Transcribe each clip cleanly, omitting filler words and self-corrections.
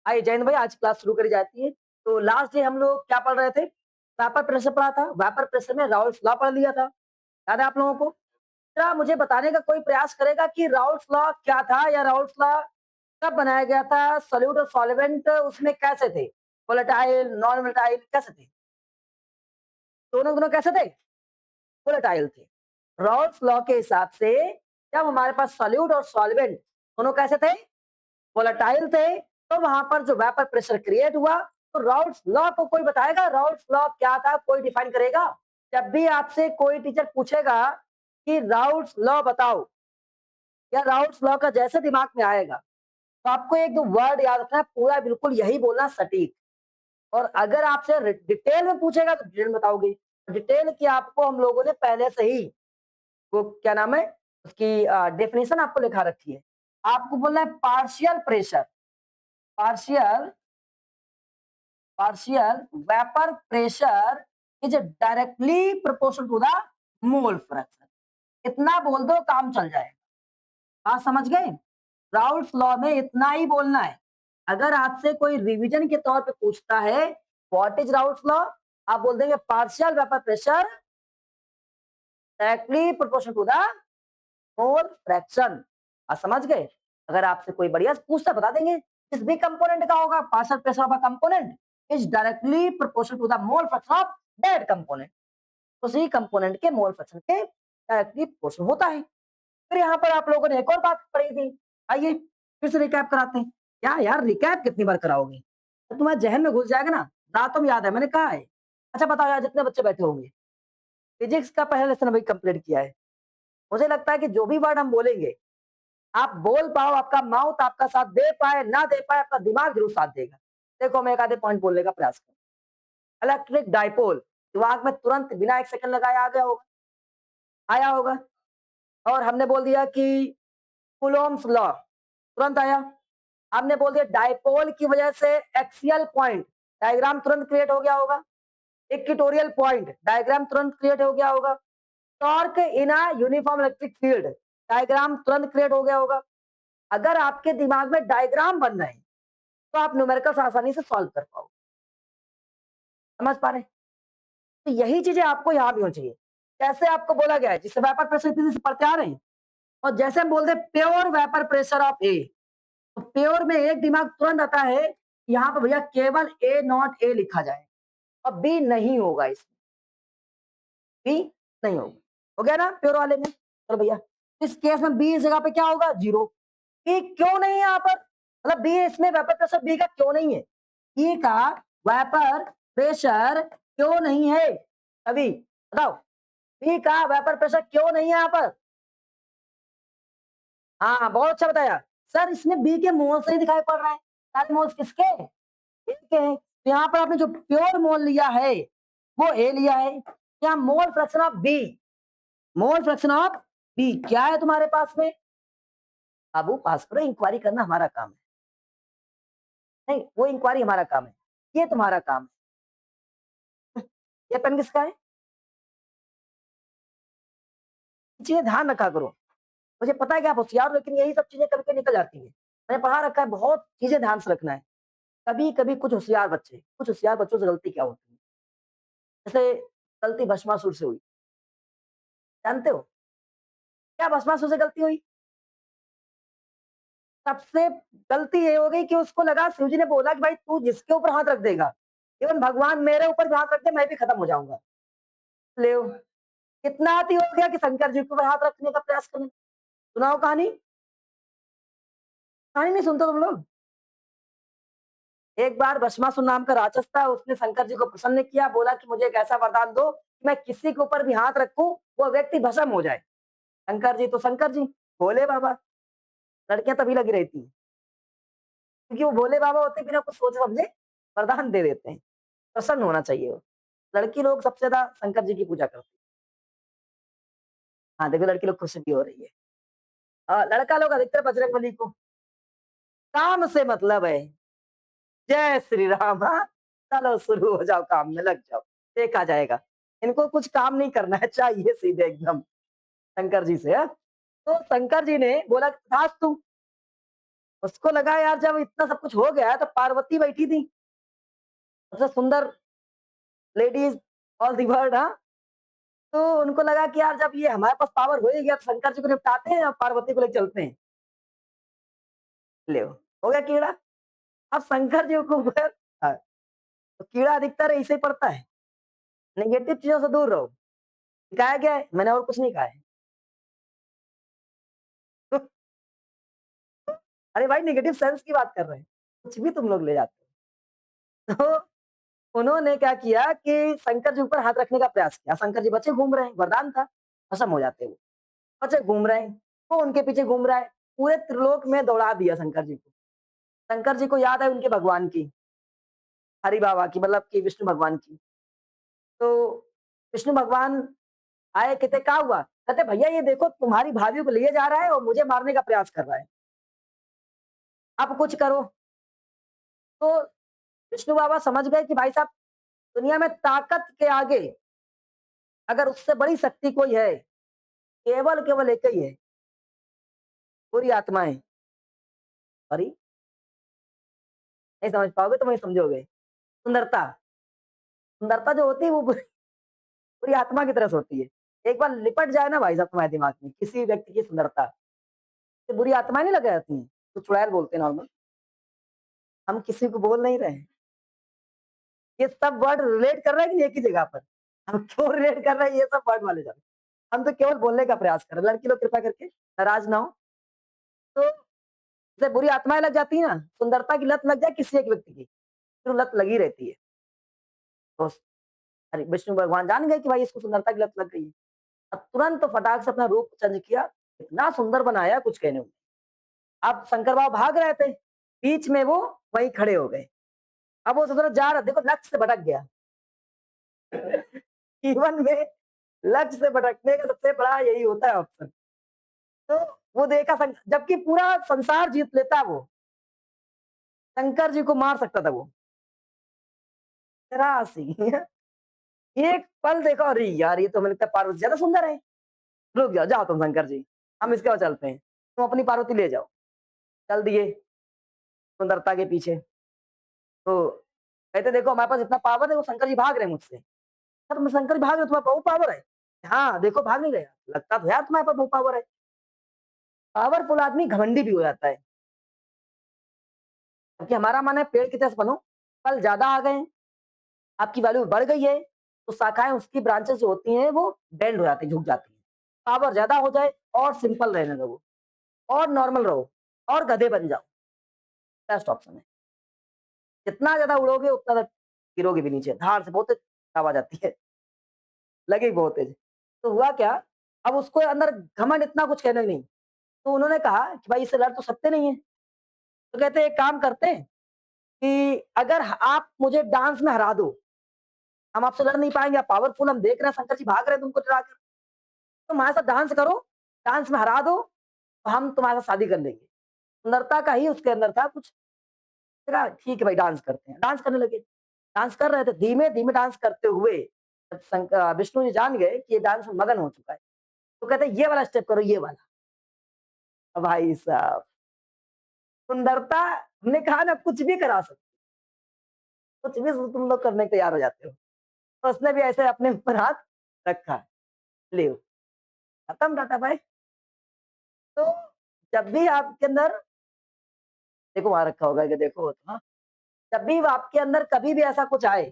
आइए जैन भाई आज क्लास शुरू करी जाती है। तो लास्ट डे हम लोग क्या पढ़ रहे थे? वेपर प्रेशर पढ़ा था। वेपर प्रेशर में राउल्स लॉ पढ़ लिया था। याद है आप लोगों को? जरा मुझे बताने का कोई प्रयास करेगा कि राउल्स लॉ क्या था या राउल्स लॉ कब बनाया गया था? सॉल्यूट और सॉल्वेंट उसमें कैसे थे? वोलेटाइल, नॉन वोलेटाइल कैसे थे? दोनों दोनों कैसे थे? वोलेटाइल थे। राउल्स लॉ के हिसाब से जब हमारे पास सॉल्यूट और सॉल्वेंट दोनों कैसे थे? वोलेटाइल थे। तो वहां पर जो वेपर प्रेशर क्रिएट हुआ, तो राउल्स लॉ को कोई बताएगा? राउल्स लॉ क्या था? कोई डिफाइन करेगा? जब भी आपसे कोई टीचर पूछेगा कि राउल्स लॉ बताओ या राउल्स लॉ का जैसे दिमाग में आएगा, तो आपको एक दो वर्ड याद रखना है, पूरा बिल्कुल यही बोलना सटीक। और अगर आपसे डिटेल में पूछेगा तो डिटेल में बताओगे। डिटेल की आपको हम लोगों ने पहले से ही वो क्या नाम है उसकी डेफिनेशन आपको लिखा रखी है। आपको बोलना है partial pressure, partial partial vapor pressure is directly proportional to the mole fraction। इतना बोल दो काम चल जाएगा। बात समझ गए? राउल्स लॉ में इतना ही बोलना है। अगर आपसे कोई रिवीजन के तौर पे पूछता है व्हाट इज राउल्स लॉ, आप बोल देंगे partial vapour pressure directly proportional to the mole fraction. आप समझ गए? अगर आपसे कोई बढ़िया से पूछता बता देंगे इस भी कंपोनेंट का होगा partial pressure of a component is directly proportional to the mole fraction of that component. उसी कंपोनेंट के मोल फ्रैक्शन के डायरेक्टली प्रोपोर्शनल होता है। फिर यहाँ पर आप लोगों ने एक और बात पढ़ी थी। आइए फिर से रिकैप कराते हैं। क्या यार रिकैप कितनी बार कराओगे? तो तुम्हारे जहन में घुस जाएगा ना। रातों में याद है मैंने कहा है। अच्छा बताओ यार जितने बच्चे बैठे होंगे फिजिक्स का पहला लेसन अभी कंप्लीट किया है। मुझे लगता है कि जो भी वर्ड हम बोलेंगे आप बोल पाओ, आपका माउथ आपका साथ दे पाए ना दे पाए, आपका दिमाग जरूर साथ देगा। देखो मैं एक आधे पॉइंट बोलने का प्रयास करूँ। इलेक्ट्रिक डाइपोल दिमाग में तुरंत बिना एक सेकंड लगाए आ गया होगा, आया होगा। और हमने बोल दिया कि कूलोम्स लॉ तुरंत आया। हमने बोल दिया डाइपोल की वजह से एक्सियल पॉइंट डायग्राम तुरंत क्रिएट हो गया होगा। इक्वेटोरियल पॉइंट डायग्राम तुरंत क्रिएट हो गया होगा। Torque in a uniform electric field diagram तुरंत क्रिएट हो गया होगा। अगर आपके दिमाग में डायग्राम बन रहे हैं तो आप न्यूमेरिकल्स आसानी से सॉल्व कर पाओगे। समझ पा रहे हैं? तो यही चीजें आपको यहाँ भी होनी चाहिए। जैसे आपको बोला गया है जिससे वेपर प्रेशर इतनी से पढ़ते आ रहे हैं, और जैसे हम बोलते हैं प्योर वेपर प्रेशर ऑफ ए, तो प्योर में एक दिमाग तुरंत आता है यहाँ पर भैया केवल ए नॉट ए लिखा जाए और बी नहीं होगा, इसमें बी नहीं होगा। हो गया ना प्योर वाले में? चलो भैया इस केस में बी इस जगह पे क्या होगा? जीरो। बी क्यों नहीं है यहाँ पर? मतलब बी इसमें वेपर प्रेशर बी का क्यों नहीं है? बी का वेपर प्रेशर क्यों नहीं है? अभी बताओ बी का वेपर प्रेशर क्यों नहीं है यहाँ पर? हाँ बहुत अच्छा बताया सर। इसमें बी के मोल्स नहीं दिखाई पड़ रहे हैं। सारे मोल्स किसके? ए के हैं। तो यहाँ पर आपने जो प्योर मोल लिया है वो ए लिया है। यहाँ mole fraction of B, mole fraction of B क्या है तुम्हारे पास में? बाबू पास करो, इंक्वायरी करना हमारा काम है। नहीं वो इंक्वायरी हमारा काम है, ये तुम्हारा काम है। ये पेन किसका है? चीजें ध्यान रखा करो। मुझे पता है कि आप होशियार हो, लेकिन यही सब चीजें कभी कभी निकल जाती है। मैंने पढ़ा रखा है, बहुत चीजें ध्यान से रखना है। कभी कभी कुछ होशियार बच्चों से गलती क्या होती है, जैसे गलती भस्मासुर से हुई। जानते हो क्या भस्मासुर से गलती हुई? सबसे गलती ये हो गई कि उसको लगा, शिव जी ने बोला कि भाई तू जिसके ऊपर हाथ रख देगा, इवन भगवान मेरे ऊपर भी हाथ रख दे मैं भी खत्म हो जाऊंगा। ले कितना आती हो गया कि शंकर जी के ऊपर हाथ रखने का प्रयास करने। सुनाओ कहानी। कहानी नहीं सुनते तुम लोग? एक बार भस्मासुर नाम का राक्षस था, उसने शंकर जी को प्रसन्न किया, बोला कि मुझे एक ऐसा वरदान दो कि मैं किसी के ऊपर भी हाथ रखूं वो व्यक्ति भस्म हो जाए। शंकर जी तो शंकर जी, भोले बाबा। लड़कियां तभी लगी रहती हैं क्योंकि वो भोले बाबा होते हैं, बिना कुछ सोचे समझे वरदान दे देते हैं। प्रसन्न होना चाहिए वो। लड़की लोग सबसे ज्यादा शंकर जी की पूजा करती है। हाँ देखो लड़की लोग खुश भी हो रही है। लड़का लोग अधिकतर बजरंगबली को। काम से मतलब है। जय श्री राम। हाँ चलो शुरू हो जाओ, काम में लग जाओ, देखा जाएगा। इनको कुछ काम नहीं करना है, चाहिए सीधे एकदम शंकर जी से। हाँ? तो शंकर जी ने बोला तथास्तु। उसको लगा यार जब इतना सब कुछ हो गया है तो पार्वती बैठी थी, सबसे सुंदर लेडीज़ ऑल द वर्ल्ड हाँ। तो उनको लगा कि यार जब ये हमारे पास पावर हो ही गया तो शंकर जी को निपटाते हैं और पार्वती को लेके चलते हैं। लो, हो गया कीड़ा। अब शंकर जी को ऊपर तो कीड़ा अधिकतर ऐसे ही पड़ता है। नेगेटिव चीज़ों से दूर रहो। सिखाया गया है, मैंने और कुछ नहीं कहा है। अरे भाई नेगेटिव सेंस की बात कर रहे हैं। कुछ भी तुम लोग ले जाते हो। तो उन्होंने क्या किया कि शंकर जी ऊपर हाथ रखने का प्रयास किया। शंकर जी बचे घूम रहे हैं, वरदान था, भस्म हो जाते वो। बचे घूम रहे हैं, वो उनके पीछे घूम रहा है। पूरे त्रिलोक में दौड़ा दिया शंकर जी को। शंकर जी को याद है उनके भगवान की, हरि बाबा की मतलब कि विष्णु भगवान की। तो विष्णु भगवान आए कहते क्या हुआ? कहते भैया ये देखो तुम्हारी भाभी को लिए जा रहा है और मुझे मारने का प्रयास कर रहा है। अब कुछ करो। तो विष्णु बाबा समझ गए कि भाई साहब दुनिया में ताकत के आगे अगर उससे बड़ी शक्ति कोई है, केवल एक ही है, बुरी आत्माएँ। सॉरी, नहीं समझ पाओगे तो वही समझोगे। सुंदरता, सुंदरता जो होती है वो बुरी बुरी आत्मा की तरह से होती है। एक बार लिपट जाए ना भाई साहब तुम्हारे दिमाग में किसी व्यक्ति की सुंदरता, तो बुरी आत्माएँ नहीं लग जाती हैं। तो चुड़ैल बोलते हैं नॉर्मल, हम किसी को बोल नहीं रहे हैं। ये सब वर्ड रिलेट कर रहे हैं कि एक ही जगह पर? हम क्यों रिलेट कर रहे हैं ये सब वर्ड वाले जगह? हम तो केवल बोलने का प्रयास कर रहे हैं। लड़की लोग कृपया करके नाराज़ ना हो। तो जैसे बुरी आत्माएँ लग जाती हैं ना, सुंदरता की लत लग जाए किसी एक व्यक्ति की, फिर वो लत लगी रहती है। तो अरे विष्णु भगवान जान गए कि भाई इसको सुंदरता की लत लग गई है। अब तुरंत तो फटाक से अपना रूप चेंज किया, इतना सुंदर बनाया कुछ कहने को। अब शंकर बाबा भाग रहे थे, बीच में वो वहीं खड़े हो गए। अब वो सोच जा रहा देखो लक्ष्य से भटक गया। जीवन में लक्ष्य से भटकने का सबसे बड़ा यही होता है ऑप्शन। तो वो देखा जबकि पूरा संसार जीत लेता वो, शंकर जी को मार सकता था वो। जरा सी एक पल देखो अरे यार ये तो हमें लगता है पार्वती ज्यादा सुंदर है। रुक जाओ, जाओ तुम शंकर जी, हम इसके बाद चलते हैं। तुम अपनी पार्वती ले जाओ। चल दिए सुंदरता के पीछे। तो कहते देखो हमारे पास इतना पावर है, वो शंकर जी भाग रहे हैं मुझसे। सर मैं शंकर जी भाग रहे तुम्हारे पास बहुत पावर है। हाँ, देखो भाग नहीं गया। लगता तो है तुम्हारे पास बहुत पावर है। पावरफुल आदमी घमंडी भी हो जाता है। क्योंकि हमारा मानना है पेड़ की तरह से बनो, फल ज़्यादा आ गए, आपकी वैल्यू बढ़ गई है, तो शाखाएँ उसकी ब्रांचेज़ जो होती हैं वो बेंड हो जाती हैं, झुक जाती हैं। पावर ज़्यादा हो जाए और सिंपल रहने दो और नॉर्मल रहो और गधे बन जाओ, बेस्ट ऑप्शन है। जितना ज़्यादा उड़ोगे उतना ज़्यादा गिरोगे भी नीचे, धाड़ से बहुत तेज़ आवाज़ आती है, लगेगी बहुत तेज़। तो हुआ क्या, अब उसको अंदर घमंड इतना कुछ कहना ही नहीं, तो उन्होंने कहा कि भाई इससे लड़ तो सकते नहीं हैं। तो कहते हैं एक काम करते हैं कि अगर आप मुझे डांस में हरा दो, हम आपसे लड़ नहीं पाएँगे, आप पावरफुल हम देख रहे हैं शंकर जी भाग रहे हैं तुमको डराकर, तुम हमारे साथ डांस करो, डांस में हरा दो, तो हम तुम्हारे साथ शादी कर लेंगे। सुंदरता का ही उसके अंदर था कुछ, कहा ठीक है भाई डांस करते हैं, डांस करने लगे। डांस कर रहे थे, धीमे-धीमे डांस करते हुए जब विष्णु जी जान गए कि ये डांस में मगन हो चुका है, तो कहते हैं ये वाला स्टेप करो, ये वाला। भाई साहब, सुंदरता हमने कहा ना कुछ भी करा सकते, कुछ भी तुम लोग करने को तैयार हो जाते हो। तो उसने भी ऐसे अपने ऊपर हाथ रखा, ले खत्म टाटा बाय। तो जब भी आपके अंदर देखो वहाँ रखा होगा कि देखो तो हाँ, जब भी आपके अंदर कभी भी ऐसा कुछ आए,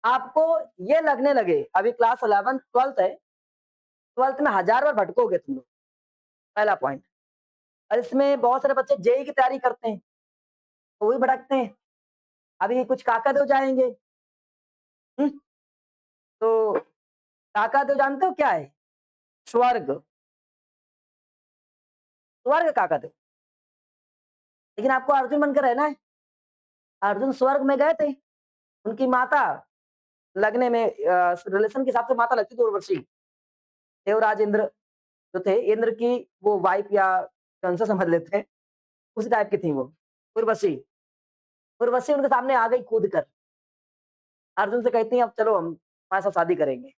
आपको ये लगने लगे अभी क्लास 11th 12th है, 12th में हज़ार बार भटकोगे तुम लोग, पहला पॉइंट। और इसमें बहुत सारे बच्चे जेईई की तैयारी करते हैं, तो वो भी भटकते हैं। अभी कुछ काकादेव जाएँगे, हुँ? तो काकादेव जानते हो क्या है? स्वर्ग, स्वर्ग काकादेव। लेकिन आपको अर्जुन बनकर रहना है। अर्जुन स्वर्ग में गए थे, उनकी माता लगने में रिलेशन के हिसाब से माता लगती थी उर्वशी। देवराज इंद्र जो थे, इंद्र की वो वाइफ या फियांसे समझ लेते हैं, उसी टाइप की थी वो, उर्वशी। उर्वशी उनके सामने आ गई कूद कर, अर्जुन से कहती हैं अब चलो हम तुम्हारे साथ शादी करेंगे।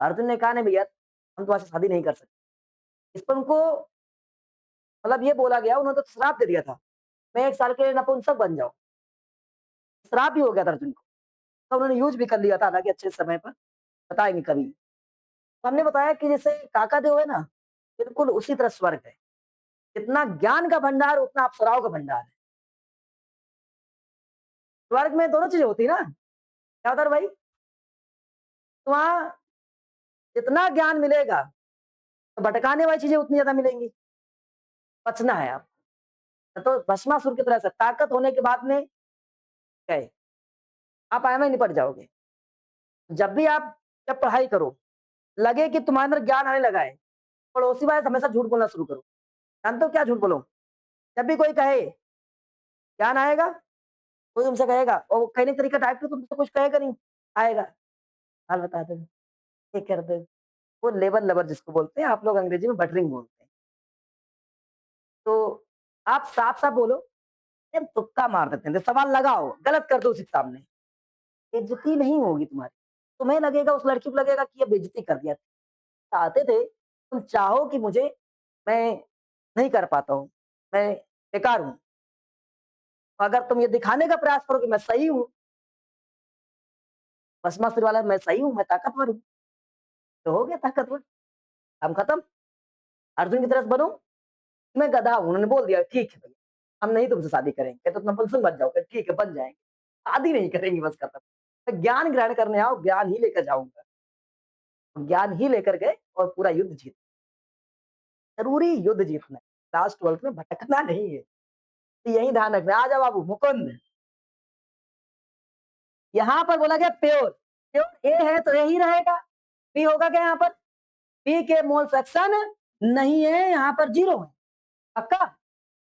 अर्जुन ने कहा नहीं भैया, हम तुम्हारे साथ शादी नहीं कर सकते। इस पर उनको मतलब ये बोला गया, उन्होंने तो श्राप दे दिया था मैं 1 साल के लिए नपुंसक बन जाऊँ। श्राप भी हो गया था अर्जुन को, तो उन्होंने यूज़ भी कर लिया था हालाँकि अच्छे समय पर, बताएँगे कभी। तो हमने बताया कि जैसे काकादेव है ना, बिल्कुल उसी तरह स्वर्ग है। जितना ज्ञान का भंडार उतना अप्सराओं का भंडार है। स्वर्ग में दोनों चीज़ें होती है ना, क्या होता है भाई? तो वहाँ जितना ज्ञान मिलेगा, तो भटकाने वाली चीज़ें उतनी ज़्यादा मिलेंगी। बचना है आप। तो भस्मासुर की तरह से ताकत होने के बाद में गए, आप आए में निपट जाओगे। जब भी आप जब पढ़ाई करो, लगे कि तुम्हारे अंदर ज्ञान आने लगा है, पड़ोसी वाले से हमेशा झूठ बोलना शुरू करो। जानते हो क्या झूठ बोलो? जब भी कोई कहे, ज्ञान आएगा, कोई तुमसे कहेगा और वो कहने का तरीका टाइप का तुमसे कुछ कहेगा नहीं, आएगा, हाल बता दो, ये कर दो। वो लेबर लवर जिसको बोलते हैं, आप लोग अंग्रेजी में बटरिंग बोलते हैं। तो आप साफ-साफ बोलो, "यार तुक्का मार देते हैं, तो सवाल लगाओ, गलत कर दो उसी के सामने, बेइज्जती नहीं होगी तुम्हारी।" तुम्हें लगेगा, उस लड़की को लगेगा कि ये बेइज्जती कर दिया। चाहते थे, तुम चाहो कि मुझे मैं नहीं कर पाता हूँ, मैं बेकार हूँ। अगर तुम ये दिखाने का प्रयास करो कि मैं सही हूँ, भस्मासुर वाला मैं सही हूँ, मैं ताकतवर हूँ, तो हो गया ताकतवर, काम खत्म। अर्जुन की तरह बनो, मैं गधा हूँ, उन्होंने बोल दिया ठीक है भैया, हम नहीं तुमसे शादी करेंगे, तो नपुंसक बन जाओ, ठीक है बन जाएँगे, शादी नहीं करेंगे बस खत्म। मैं ज्ञान ग्रहण करने आओ, ज्ञान ही लेकर जाऊँगा, ज्ञान ही लेकर गए और पूरा युद्ध जीत ज़रूरी युद्ध जीतना है, लास्ट 12th में भटकना नहीं है, तो यही ध्यान रखना है। आजा बाबू मुकुंद, यहाँ पर बोला गया प्योर, प्योर ए है तो ए ही रहेगा, बी होगा क्या यहाँ पर? बी के मोल फ्रैक्शन नहीं है, यहाँ पर 0 है, पक्का?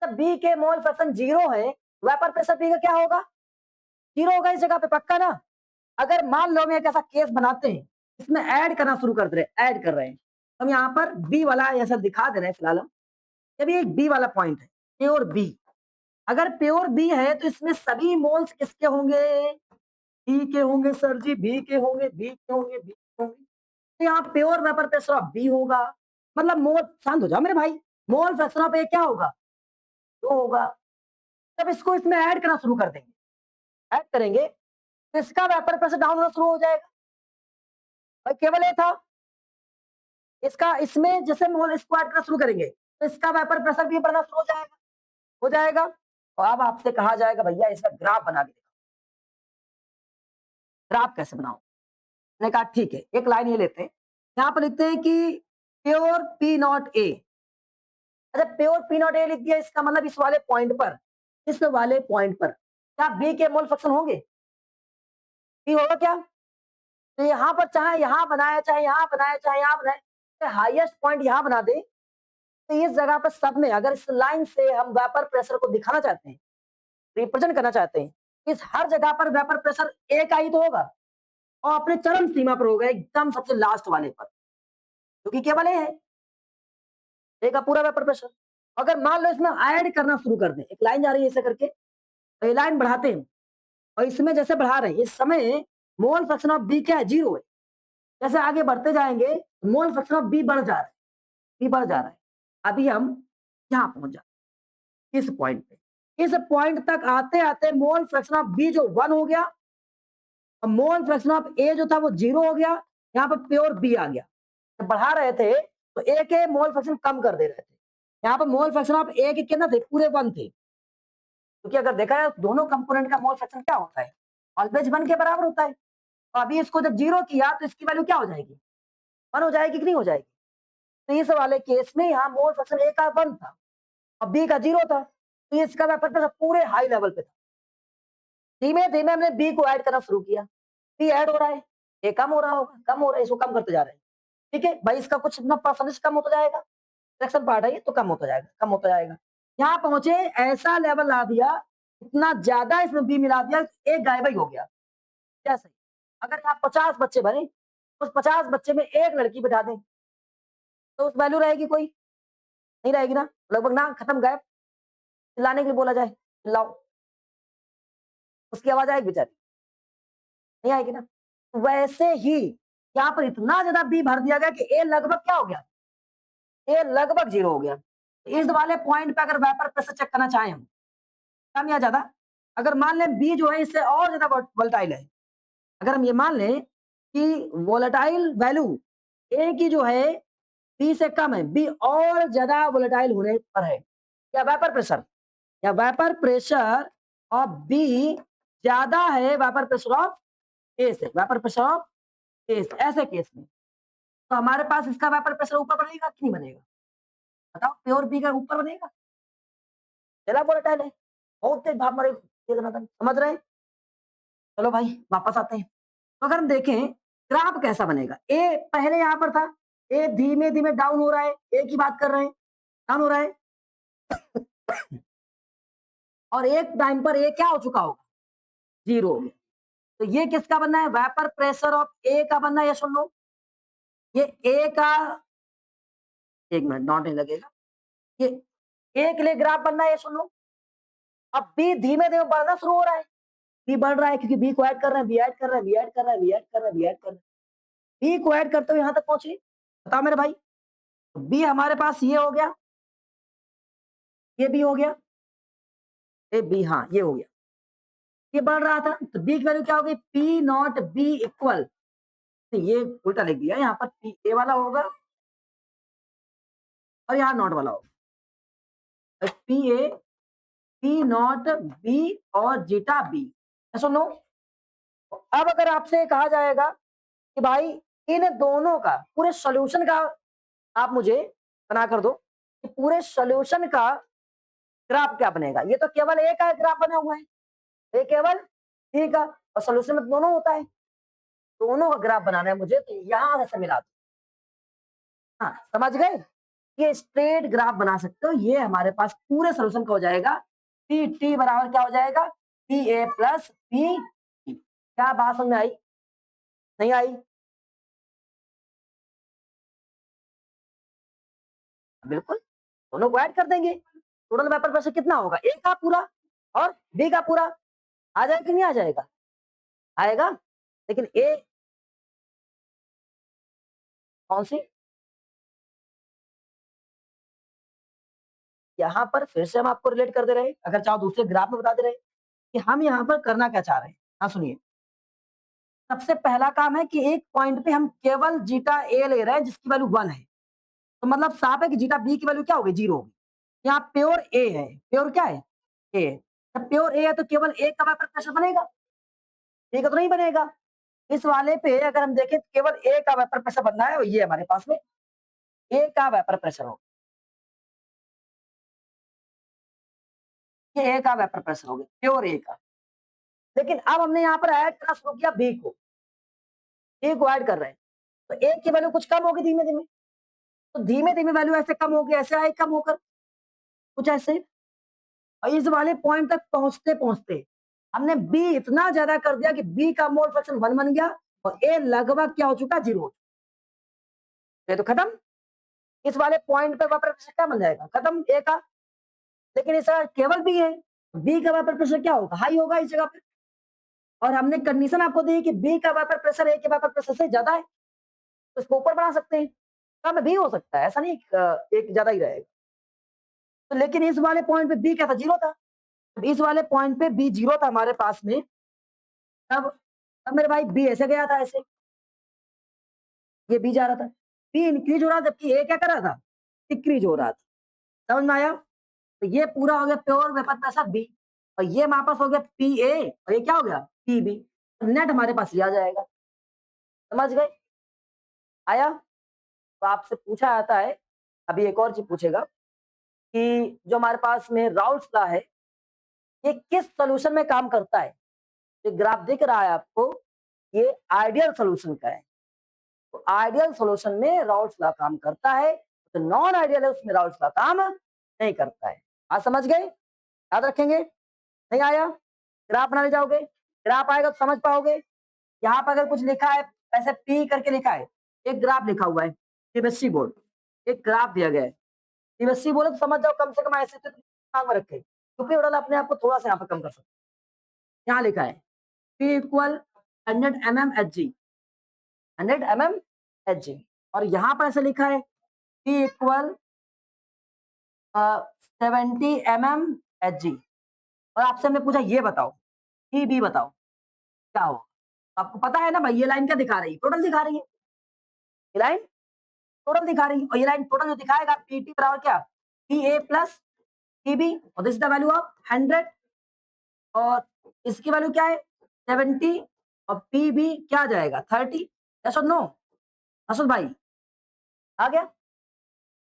तब बी के मोल फ्रैक्शन 0 है, वेपर प्रेशर बी का क्या होगा? 0 होगा इस जगह पे, पक्का ना? अगर मान लो हम एक ऐसा केस बनाते हैं, इसमें ऐड करना शुरू कर दे रहे हैं, ऐड कर रहे हैं। हम यहाँ पर बी वाला ऐसा दिखा दे रहे हैं फिलहाल हम, जब ये एक बी वाला पॉइंट है, प्योर बी। अगर प्योर बी है तो इसमें सभी मोल्स किसके होंगे? बी के होंगे सर जी, बी के होंगे, बी के होंगे, बी के होंगे। तो यहाँ pure vapour pressure of B होगा, मतलब मोल, शांत हो जाओ मेरे भाई, मोल फ्रैक्शन ऑफ ए क्या होगा? 2 होगा। जब इसको इसमें ऐड करना शुरू कर देंगे, ऐड करेंगे, तो इसका वेपर प्रेशर डाउन होना शुरू हो जाएगा। भाई केवल ए था, इसका इसमें जैसे मोल इसको ऐड करना शुरू करेंगे, तो इसका वेपर प्रेशर भी बढ़ना शुरू हो जाएगा। और अब आपसे कहा जाएगा भैया इसका ग्राफ बना के दिखाओ। ग्राफ कैसे बनाओ? मैंने कहा ठीक है, एक लाइन ये लेते हैं, यहाँ पर लिखते हैं कि प्योर पी नॉट ए। अच्छा प्योर पी नॉट ए लिख दिया, इसका मतलब इस वाले पॉइंट पर क्या बी के मोल फ्रैक्शन होंगे? बी होगा क्या? तो यहाँ पर चाहे यहाँ बनाया, चाहे यहाँ बनाया, चाहे यहाँ बनाए, हाईएस्ट पॉइंट यहाँ बना दे, तो इस जगह पर सब में अगर इस लाइन से हम वेपर प्रेशर को दिखाना चाहते हैं, रिप्रेजेंट करना चाहते हैं, इस हर जगह पर वेपर प्रेशर ए का ही तो होगा और अपने चरम सीमा पर होगा, एकदम सबसे लास्ट वाले पर, क्योंकि केवल ए है, ए का पूरा वेपर प्रेशर। अगर मान लो इसमें ऐड करना शुरू कर दें, एक लाइन जा रही है ऐसे करके, तो ये लाइन बढ़ाते हैं और इसमें जैसे बढ़ा रहे हैं, इस समय मोल फ्रैक्शन ऑफ बी क्या है? 0 है। जैसे आगे बढ़ते जाएंगे, मोल फ्रैक्शन ऑफ बी बढ़ जा रहा है, बी बढ़ जा रहा है। अभी हम यहाँ पहुंच जाते हैं, इस पॉइंट पे, इस पॉइंट तक आते आते मोल फ्रैक्शन ऑफ बी जो 1 हो गया, और मोल फ्रैक्शन ऑफ ए जो था वो 0 हो गया, यहाँ पर प्योर बी आ गया। जब बढ़ा रहे थे तो ए के मोल फ्रैक्शन कम कर दे रहे थे, यहाँ पर मोल फ्रैक्शन ऑफ ए के कितना थे? पूरे 1 थे, क्योंकि अगर देखा जाए दोनों कंपोनेंट का मोल फ्रैक्शन क्या होता है? ऑलवेज 1 के बराबर होता है। तो अभी इसको जब 0 किया तो इसकी वैल्यू क्या हो जाएगी? 1 हो जाएगी कि नहीं हो जाएगी? तो इस वाले केस में यहाँ मोल फ्रैक्शन ए का 1 था और बी का 0 था, तो इसका वेपर प्रेशर पूरे हाई लेवल पे था। धीमे धीमे हमने बी को ऐड करना शुरू किया, बी ऐड हो रहा है, ए कम हो रहा होगा, कम हो रहा है, इसको कम करते जा रहे हैं। ठीक है भाई, इसका कुछ इतना परसेंटेज कम होता जाएगा, फ्रैक्शन पार्ट है ये, तो कम होता जाएगा, कम होता जाएगा। यहाँ पहुंचे, ऐसा लेवल ला दिया, इतना ज्यादा इसमें बी मिला दिया, एक गायब ही हो गया। जैसे अगर आप 50 बच्चे भरे, उस 50 बच्चे में एक लड़की बिठा दें, तो उस वैल्यू रहेगी कोई? नहीं रहेगी ना, लगभग ना, खत्म, गायब। चिल्लाने के लिए बोला जाए, चिल्लाओ, उसकी आवाज आएगी बेचारी? नहीं आएगी ना। वैसे ही यहाँ पर इतना ज्यादा बी भर दिया गया कि ए लगभग क्या हो गया? ए लगभग 0 हो गया। इस वाले पॉइंट पे अगर वेपर प्रेशर चेक करना चाहें हम, कम या ज्यादा? अगर मान लें बी जो है इससे और ज्यादा वोलेटाइल है, अगर हम ये मान लें कि वोलेटाइल वैल्यू ए की जो है बी से कम है, बी और ज्यादा वोलेटाइल होने पर है, या वेपर प्रेशर ऑफ बी ज्यादा है वेपर प्रेशर ऑफ ए से, वेपर प्रेशर ऑफ ए से, ऐसे केस में तो हमारे पास इसका वेपर प्रेशर ऊपर बढ़ेगा कि नहीं बढ़ेगा? बताओ, प्योर बी का ऊपर बढ़ेगा, ज्यादा वोलेटाइल है, बहुत तेज भाप मारे, समझ रहे हैं? चलो भाई वापस आते हैं। तो अगर हम देखें ग्राफ कैसा बनेगा, ए पहले यहां पर था, ए धीमे धीमे डाउन हो रहा है, ए की बात कर रहे हैं, डाउन हो रहा है और एक टाइम पर ए क्या हो चुका होगा, जीरो हो गया। तो ये किसका बनना है, वेपर प्रेशर ऑफ ए का बनना है, ये सुन लो, ये ए का, एक मिनट नॉट नहीं लगेगा, ये ए के लिए ग्राफ बनना है, ये सुन लो। अब बी धीमे धीमे बढ़ना शुरू हो रहा है, बी बढ़ रहा है क्योंकि बी को ऐड कर रहे हैं, बी ऐड कर रहे हैं, बी ऐड कर रहे हैं, बी ऐड कर रहे हैं, बी ऐड कर रहे हैं, बी को ऐड करते हुए यहां तक पहुंचे। बताओ मेरे भाई, बी हमारे पास ये हो गया, ये भी हो गया, ए बी, हाँ ये हो गया, ये बढ़ रहा था, तो बी की वैल्यू क्या होगी, पी नॉट बी इक्वल, ये उल्टा लिख दिया, यहाँ पर पी ए वाला होगा और यहाँ नॉट वाला होगा, P A P not be और जीटा बी, सुनो। अब अगर आपसे कहा जाएगा कि भाई इन दोनों का पूरे सॉल्यूशन का आप मुझे बना कर दो कि पूरे सॉल्यूशन का ग्राफ क्या बनेगा, ये तो केवल ए का ग्राफ बना हुआ है, ये केवल सी का, और सॉल्यूशन में दोनों होता है, दोनों का ग्राफ बनाना है मुझे, तो यहां से मिला दो। हाँ समझ गए, ये स्ट्रेट ग्राफ बना सकते हो, ये हमारे पास पूरे सॉल्यूशन का हो जाएगा, पी टी बराबर क्या हो जाएगा, पी ए प्लस पी, क्या बात समझ में आई, नहीं आई? बिल्कुल, दोनों को ऐड कर देंगे, टोटल वेपर प्रेशर कितना होगा, ए का पूरा और बी का पूरा, आ जाएगा कि नहीं आ जाएगा, आएगा। लेकिन ए कौन सी, यहाँ पर फिर से हम आपको रिलेट कर दे रहे हैं, अगर चाहो दूसरे ग्राफ में बता दे रहे हैं कि हम यहाँ पर करना क्या चाह रहे हैं। हाँ सुनिए, सबसे पहला काम है कि एक पॉइंट पे हम केवल जीटा ए ले रहे हैं जिसकी वैल्यू 1 है, तो मतलब साफ है कि जीटा बी की वैल्यू क्या होगी, 0 होगी। यहाँ प्योर ए है, प्योर क्या है, ए है। जब प्योर ए है तो केवल ए का वेपर प्रेशर बनेगा, बी का तो नहीं बनेगा। इस वाले पे अगर हम देखें केवल ए का वेपर प्रेशर बनना है, और ये हमारे पास में ए का वेपर प्रेशर होगा, ये ए का वेपर प्रेशर हो गया, प्योर ए का। लेकिन अब हमने यहाँ पर ऐड करना शुरू किया बी को, ए को ऐड कर रहे हैं, तो ए की वैल्यू कुछ कम होगी धीमे धीमे, तो धीमे धीमे वैल्यू ऐसे कम होगी, ऐसे आए कम होकर कुछ ऐसे, और इस वाले पॉइंट तक पहुंचते पहुंचते हमने बी इतना ज्यादा कर दिया कि बी का मोल फ्रैक्शन 1 बन गया और ए लगभग क्या हो चुका, 0, ये तो खत्म। इस वाले पॉइंट पे वेपर प्रेशर क्या बन जाएगा, खत्म ए का। लेकिन इसका केवल बी है, बी का वेपर प्रेशर क्या होगा, हाई होगा इस जगह पे, और हमने कंडीशन आपको दी कि बी का वेपर प्रेशर ए के वेपर प्रेशर से ज्यादा है, तो इसको ऊपर बना सकते हैं, कम भी हो सकता है, ऐसा नहीं एक ज्यादा ही रहेगा। तो लेकिन इस वाले पॉइंट पे बी क्या था, 0 था, इस वाले पॉइंट पे बी 0 था हमारे पास में, तब तब मेरे भाई बी ऐसे गया था, ऐसे ये बी जा रहा था, बी इंक्रीज हो रहा था जबकि ए क्या कर रहा था, डिक्रीज हो रहा था। समझ में आया? तो ये पूरा हो गया प्योर वेपर प्रेशर बी, और ये वापस हो गया पी ए, और ये क्या हो गया, पी बी, तो नेट हमारे पास ये आ जाएगा। समझ गए, आया? तो आपसे पूछा जाता है, अभी एक और चीज पूछेगा कि जो हमारे पास में राउल्स लॉ है, ये किस सोल्यूशन में काम करता है। ये ग्राफ दिख रहा है आपको, ये आइडियल सोल्यूशन का है, तो आइडियल सोल्यूशन में राउल्स लॉ काम करता है, तो नॉन आइडियल है उसमें राउल्स लॉ काम नहीं करता है। आज समझ गए, याद रखेंगे, नहीं आया ग्राफ बनाने जाओगे, ग्राफ आएगा तो समझ पाओगे। यहाँ पर अगर कुछ लिखा है ऐसे पी करके लिखा है, एक ग्राफ लिखा हुआ है, सीबीएसई बोर्ड, एक ग्राफ दिया गया है, सीबीएसई बोले तो समझ जाओ, कम से कम ऐसे तो दिमाग में रखे, क्योंकि उड़ाल अपने आप को थोड़ा सा यहाँ पर कम कर सकते। यहाँ लिखा है P equal 100 mm H G, 100 mm H G, और यहाँ पर ऐसे लिखा है P equal 70 mm H G, और आपसे हमने पूछा ये बताओ, पीबी बताओ क्या होगा? आपको पता है ना भाई ये लाइन क्या दिखा रही है? टोटल दिखा रही है। ये लाइन टोटल दिखा रही है और ये लाइन टोटल जो दिखाएगा पीटी बराबर क्या? पीए प्लस पीबी और this is the value of 100 और इसकी वैल्यू क्या है? 70 और पीबी क्या आ जाएगा? 30। यस और नो? असुल भाई आ गया?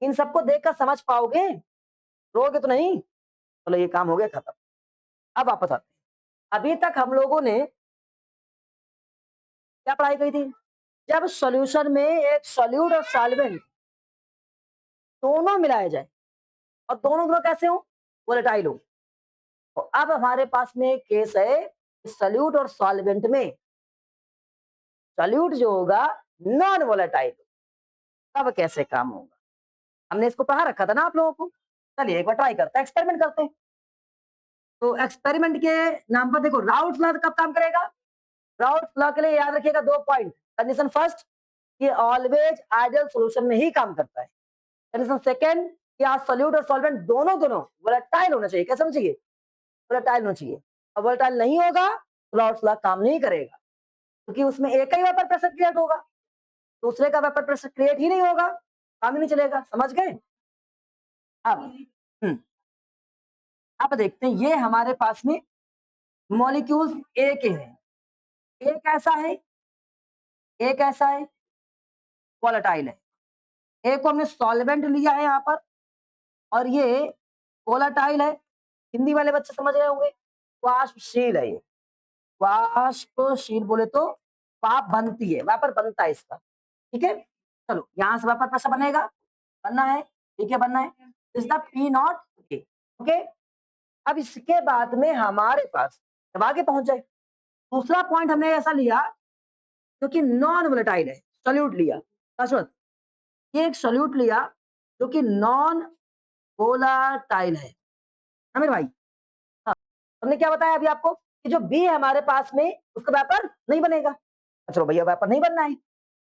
इन सबको देखकर समझ पाओगे? रोगे तो नहीं? चलो ये काम हो गया खत्म। अब वापस आते हैं। अभी तक हम लोगों ने क्या पढ़ाई करी थी? जब सॉल्यूशन में एक सॉल्यूट और सॉल्वेंट दोनों मिलाए जाए और दोनों दोनों कैसे हो? वोलेटाइल हो। तो अब हमारे पास में एक केस है सॉल्यूट और सॉल्वेंट में सॉल्यूट जो होगा नॉन वोलेटाइल, तब कैसे काम होगा? हमने इसको पढ़ा रखा था ना आप लोगों को। चलिए एक बार ट्राई करते हैं, एक्सपेरिमेंट करते हैं। तो एक्सपेरिमेंट के नाम पर देखो राउल्ट लॉ कब काम करेगा? राउल्ट लॉ के लिए याद रखिएगा 2 पॉइंट। कंडीशन फर्स्ट, ये ऑलवेज आइडियल सॉल्यूशन में ही काम करता है। कंडीशन सेकंड, कि आज सॉल्यूट और सॉल्वेंट दोनों दोनों वोलेटाइल होना चाहिए। क्या समझ चाहिए? वोलेटाइल होना चाहिए। अब वोलेटाइल नहीं होगा तो राउल्ट लॉ काम नहीं करेगा, क्योंकि उसमें एक ही वेपर प्रेशर क्रिएट होगा, दूसरे का वेपर प्रेशर क्रिएट ही नहीं होगा, काम ही नहीं चलेगा। समझ गए? अब हम्म, अब देखते हैं ये हमारे पास में मॉलिक्यूल्स ए के हैं। एक ऐसा है, एक ऐसा है वोलेटाइल है। एक को हमने सॉल्वेंट लिया है यहाँ पर और ये वोलेटाइल है। हिंदी वाले बच्चे समझ रहे होंगे, वाष्पशील है ये। वाष्पशील बोले तो वाष्प बनती है, वेपर बनता है इसका। ठीक है, चलो यहां से वेपर कैसा बनेगा? बनना है, ठीक है, बनना है। Is the P not a. Okay, अब इसके बाद में हमारे पास जब आगे पहुंच जाए, दूसरा पॉइंट हमने ऐसा लिया क्योंकि नॉन वोलेटाइल है, सॉल्यूट लिया। शाश्वत, ये एक सॉल्यूट लिया जो कि नॉन वोलाटाइल है ना मेरे भाई? हाँ, हमने क्या बताया अभी आपको कि जो बी है हमारे पास में उसका वेपर नहीं बनेगा। चलो भैया वेपर नहीं बनना है,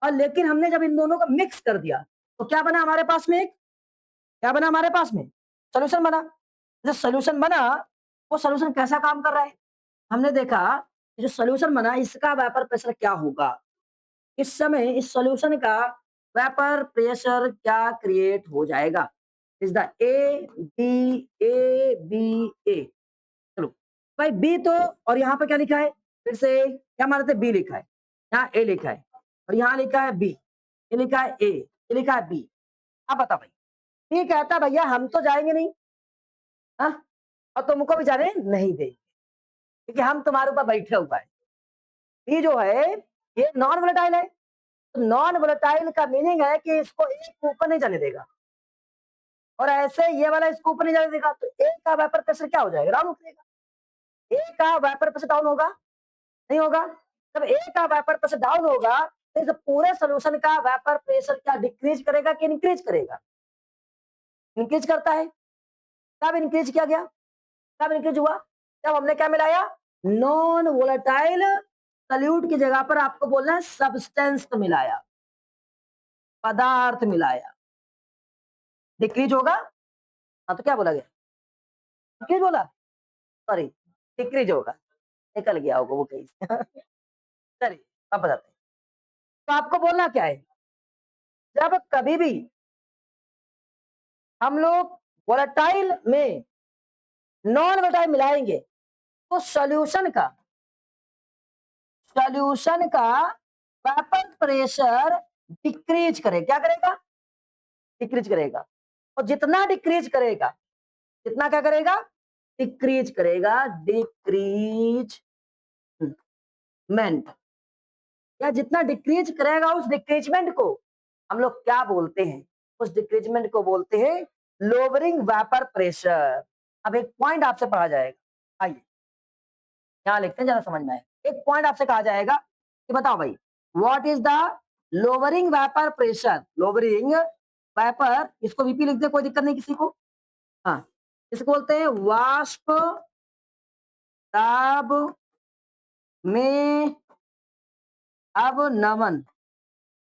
और लेकिन हमने जब इन दोनों को मिक्स कर दिया तो क्या बना हमारे पास में? एक क्या बना हमारे पास में? सोल्यूशन बना। जो सोल्यूशन बना वो सोल्यूशन कैसा काम कर रहा है? हमने देखा कि जो सोल्यूशन बना इसका वेपर प्रेशर क्या होगा? इस समय इस सॉल्यूशन का वेपर प्रेशर क्या क्रिएट हो जाएगा? इज द ए बी चलो भाई बी तो, और यहाँ पे क्या लिखा है? फिर से क्या मानते? बी लिखा है, यहाँ ए लिखा है और यहाँ लिखा है बी, ये लिखा है ए, ये लिखा है बी। अब बता भाई, बी कहता भैया हम तो जाएंगे नहीं, हाँ, और तुमको भी जाने नहीं देंगे क्योंकि हम तुम्हारे ऊपर बैठे हुआ है। बी जो है ये नॉन वोलेटाइल है। नॉन वोलेटाइल का मीनिंग है कि इसको एक ऊपर नहीं जाने देगा और ऐसे ये वाला इसको ऊपर नहीं जाने देगा, तो ए का वेपर प्रेशर क्या हो जाएगा? डाउन हो जाएगा। ए का वेपर प्रेशर डाउन होगा? नहीं होगा। जब ए का वेपर प्रेशर डाउन होगा तो इस पूरे सोल्यूशन का वेपर प्रेशर क्या डिक्रीज करेगा कि इंक्रीज करेगा? इंक्रीज करता है। कब इंक्रीज किया गया? कब इंक्रीज हुआ? जब हमने क्या मिलाया? नॉन वोलेटाइल सॉल्यूट की जगह पर आपको बोलना है सब्सटेंस मिलाया, पदार्थ मिलाया। डिक्रीज होगा। हाँ तो क्या बोला गया? डिक्रीज बोला, सॉरी डिक्रीज होगा, निकल गया होगा वो कहीं से। चलिए अब बताते हैं। तो आपको बोलना क्या है? जब कभी भी हम लोग वोलेटाइल में नॉन वोलेटाइल मिलाएंगे तो सॉल्यूशन का वेपर प्रेशर डिक्रीज करेगा। क्या करेगा? डिक्रीज करेगा। और जितना डिक्रीज करेगा, कितना क्या करेगा? डिक्रीज करेगा। डिक्रीजमेंट, या जितना डिक्रीज करेगा उस डिक्रीजमेंट को हम लोग क्या बोलते हैं? उस डिक्रीजमेंट को बोलते हैं लोअरिंग वेपर प्रेशर। अब एक पॉइंट आपसे पढ़ा जाएगा, आइए यहां लिखते हैं, ज्यादा समझ में आए। एक पॉइंट आपसे कहा जाएगा कि बताओ भाई what is the lowering vapour pressure? Lowering vapour, इसको वीपी लिख दे, कोई दिक्कत नहीं किसी को। हाँ, इसको बोलते हैं वाष्प दाब में अवनमन।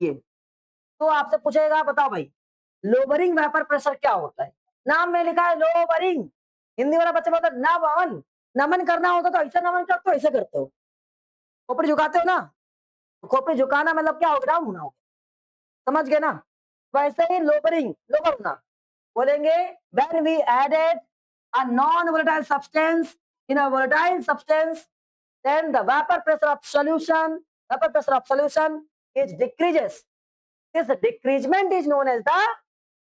ये तो आपसे पूछेगा बताओ भाई लोअरिंग वेपर प्रेशर क्या होता है? नाम में लिखा है लोअरिंग, हिंदी वाला बच्चा बोलता है नवन, नमन करना होता तो ऐसा नमन करते हो, ऐसे करते हो, खोपड़ी झुकाते हो ना, तो खोपड़ी झुकाना मतलब क्या होगा, डाउन होना होगा, समझ गए ना। वैसे ही लोअरिंग, लोअर होना, बोलेंगे when we added a non volatile substance in a volatile substance, then the vapor pressure of solution, vapor pressure of solution is decreases. This decreasement is known as the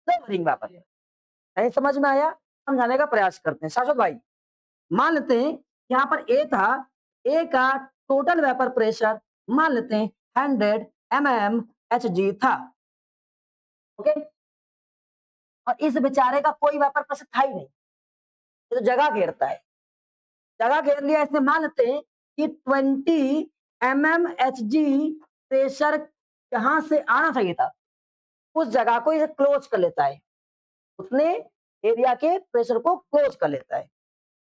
lowering vapor. नहीं समझ में आया, समझाने का प्रयास करते हैं शाश्वत भाई। मान लेते हैं यहाँ पर ए था, ए का टोटल वेपर प्रेशर मान लेते हैं 100 mmHg था, ओके। और इस बेचारे का कोई वेपर प्रेशर था ही नहीं, ये तो जगह घेरता है, जगह घेर लिया इसने, मान लेते हैं कि 20 mmHg प्रेशर कहां से आना चाहिए था, उस जगह को ये क्लोज कर लेता है, उसने एरिया के प्रेशर को क्लोज कर लेता है,